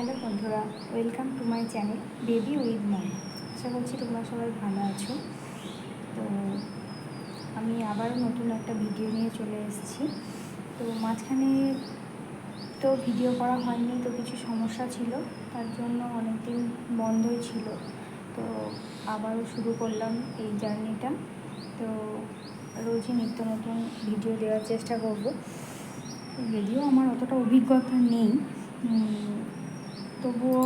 Hello বন্ধুরা, welcome to my channel baby with mom. আশা করছি তোমরা সবাই ভালো আছো। তো আমি আবারও নতুন একটা ভিডিও নিয়ে চলে এসেছি। তো মাঝখানে তো ভিডিও করা হয়নি, তো কিছু সমস্যা ছিল, তার জন্য অনেক দিন বন্ধই ছিল। তো আবারও শুরু করলাম এই জার্নিটা। তো রোজই নিত্য নতুন ভিডিও দেওয়ার চেষ্টা করব। যদিও আমার অতটা অভিজ্ঞতা নেই, তবুও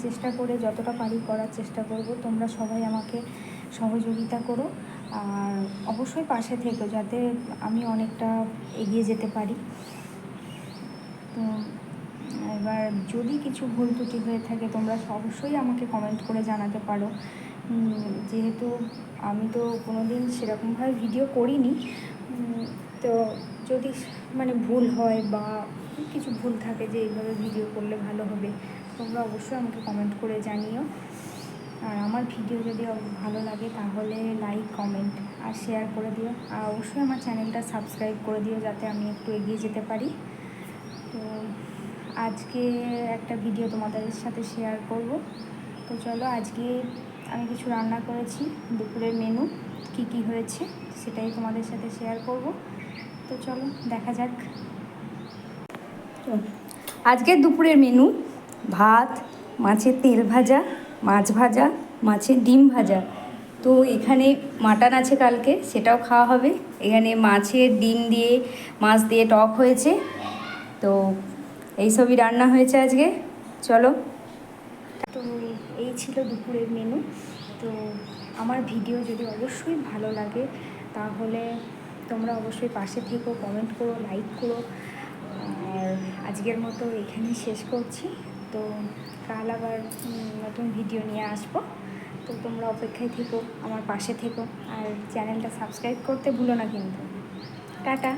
চেষ্টা করে যতটা পারি করার চেষ্টা করব। তোমরা সবাই আমাকে সহযোগিতা করো, আর অবশ্যই পাশে থেকো যাতে আমি অনেকটা এগিয়ে যেতে পারি। তো এবার যদি কিছু ভুল ত্রুটি হয়ে থাকে তোমরা অবশ্যই আমাকে কমেন্ট করে জানাতে পারো। যেহেতু আমি তো কোনো দিন সেরকমভাবে ভিডিও করিনি, তো যদি ভুল হয় বা কিছু ভুল থাকে যে এইভাবে ভিডিও করলে ভালো হবে, তোমরা অবশ্যই আমাকে কমেন্ট করে জানিও। আর আমার ভিডিও যদি ভালো লাগে তাহলে লাইক, কমেন্ট আর শেয়ার করে দিও। আর অবশ্যই আমার চ্যানেলটা সাবস্ক্রাইব করে দিও যাতে আমি একটু এগিয়ে যেতে পারি। তো আজকে একটা ভিডিও তোমাদের সাথে শেয়ার করব। তো চলো, আজকে আমি কিছু রান্না করেছি, দুপুরের মেনু কি কি হয়েছে সেটাই তোমাদের সাথে শেয়ার করব। তো চলো দেখা যাক। আজকে দুপুরের মেনু ভাত, মাছের তেল ভাজা, মাছ ভাজা, মাছের ডিম ভাজা। তো এখানে মাটন আছে কালকে, সেটাও খাওয়া হবে। এখানে মাছের ডিম দিয়ে মাছ দিয়ে টক হয়েছে। তো এইসবই রান্না হয়েছে আজকে। চলো, তো এই ছিল দুপুরের মেনু। তো আমার ভিডিও যদি অবশ্যই ভালো লাগে তাহলে তোমরা অবশ্যই পাশে থেকো, কমেন্ট করো, লাইক করো। আর আজকের মতো এখানেই শেষ করছি। তো কাল আবার নতুন ভিডিও নিয়ে আসবো। তো তোমরা অপেক্ষায় থেকো, আমার পাশে থেকো, আর চ্যানেলটা সাবস্ক্রাইব করতে ভুলো না কিন্তু। টাটা।